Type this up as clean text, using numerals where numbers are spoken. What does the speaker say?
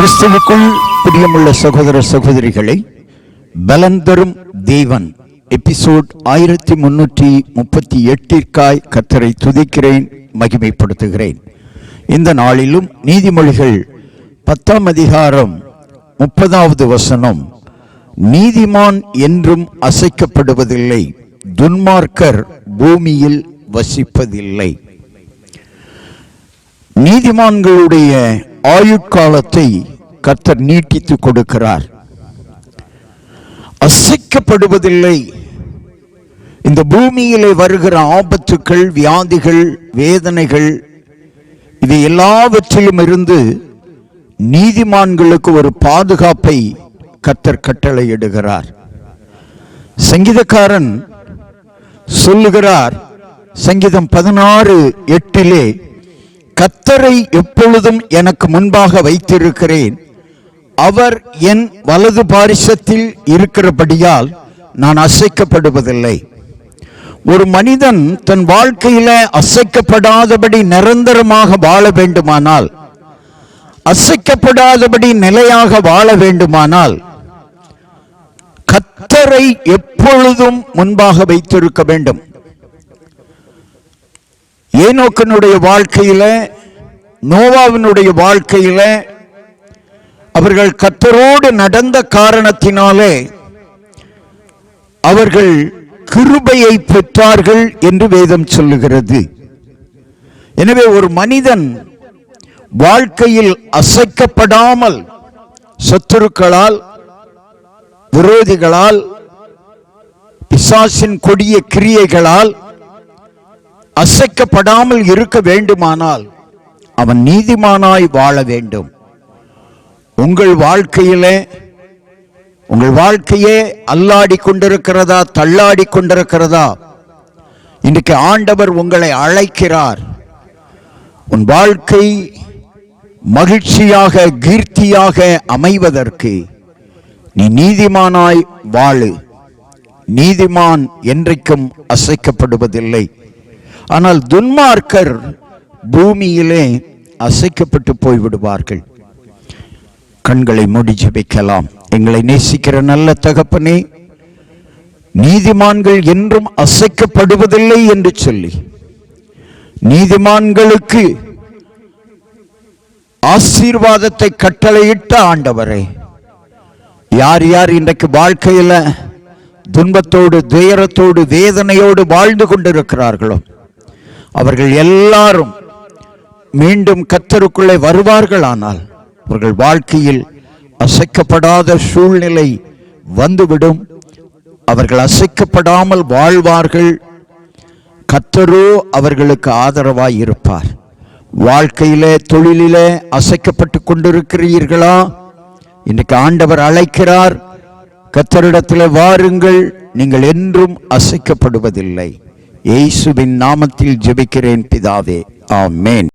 கிறிஸ்துவுக்குள் பிரியமுள்ள சகோதர சகோதரிகளை, பலன் தரும் தேவன் எபிசோட் 1338 கர்த்தரை துதிக்கிறேன், மகிமைப்படுத்துகிறேன். இந்த நாளிலும் நீதிமொழிகள் 10ஆம் அதிகாரம் 30வது வசனம், நீதிமான் என்றும் அசைக்கப்படுவதில்லை, துன்மார்க்கர் பூமியில் வசிப்பதில்லை. நீதிமான்களுடைய ஆயுட்காலத்தை கர்த்தர் நீட்டித்து கொடுக்கிறார். அசைக்கப்படுவதில்லை. இந்த பூமியிலே வருகிற ஆபத்துக்கள், வியாதிகள், வேதனைகள், இது எல்லாவற்றிலும் இருந்து நீதிமான்களுக்கு ஒரு பாதுகாப்பை கர்த்தர் கட்டளையிடுகிறார். சங்கீதக்காரன் சொல்லுகிறார், சங்கீதம் 16:8, கர்த்தரை எப்பொழுதும் எனக்கு முன்பாக வைத்திருக்கிறேன், அவர் என் வலது பாரிசத்தில் இருக்கிறபடியால் நான் அசைக்கப்படுவதில்லை. ஒரு மனிதன் தன் வாழ்க்கையில அசைக்கப்படாதபடி நிரந்தரமாக வாழ வேண்டுமானால், அசைக்கப்படாதபடி நிலையாக வாழ வேண்டுமானால், கர்த்தரை எப்பொழுதும் முன்பாக வைத்திருக்க வேண்டும். ஏனோக்கனுடைய வாழ்க்கையில, நோவாவினுடைய வாழ்க்கையில அவர்கள் கர்த்தரோடு நடந்த காரணத்தினாலே அவர்கள் கிருபையை பெற்றார்கள் என்று வேதம் சொல்லுகிறது. எனவே ஒரு மனிதன் வாழ்க்கையில் அசைக்கப்படாமல், சத்துருக்களால், விரோதிகளால், பிசாசின் கொடிய கிரியைகளால் அசைக்கப்படாமல் இருக்க வேண்டுமானால் அவன் நீதிமானாய் வாழ வேண்டும். உங்கள் வாழ்க்கையிலே, உங்கள் வாழ்க்கையே அல்லாடி கொண்டிருக்கிறதா, தள்ளாடி கொண்டிருக்கிறதா? இன்றைக்கு ஆண்டவர் உங்களை அழைக்கிறார். உன் வாழ்க்கை மகிழ்ச்சியாக, கீர்த்தியாக அமைவதற்கு நீ நீதிமானாய் வாழு. நீதிமான் என்றைக்கும் அசைக்கப்படுவதில்லை. ஆனால் துன்மார்க்கர் பூமியிலே அசைக்கப்பட்டு போய்விடுவார்கள். கண்களை மூடி ஜெபிக்கலாம். எங்களை நேசிக்கிற நல்ல தகப்பனே, நீதிமான்கள் என்றும் அசைக்கப்படுவதில்லை என்று சொல்லி, நீதிமான்களுக்கு ஆசீர்வாதத்தை கட்டளையிட்ட ஆண்டவரே, யார் யார் இன்றைக்கு வாழ்க்கையில துன்பத்தோடு, துயரத்தோடு, வேதனையோடு வாழ்ந்து கொண்டிருக்கிறார்களோ அவர்கள் எல்லாரும் மீண்டும் கர்த்தருக்குள்ளே வருவார்களானால் அவர்கள் வாழ்க்கையில் அசைக்கப்படாத சூழ்நிலை வந்துவிடும். அவர்கள் அசைக்கப்படாமல் வாழ்வார்கள். கர்த்தரோ அவர்களுக்கு ஆதரவாய் இருப்பார். வாழ்க்கையிலே, தொழிலிலே அசைக்கப்பட்டு கொண்டிருக்கிறீர்களா? இன்றைக்கு ஆண்டவர் அழைக்கிறார், கர்த்தரிடத்தில் வாருங்கள், நீங்கள் என்றும் அசைக்கப்படுவதில்லை. இயேசுவின் நாமத்தில் ஜெபிக்கிறேன் பிதாவே, ஆமென்.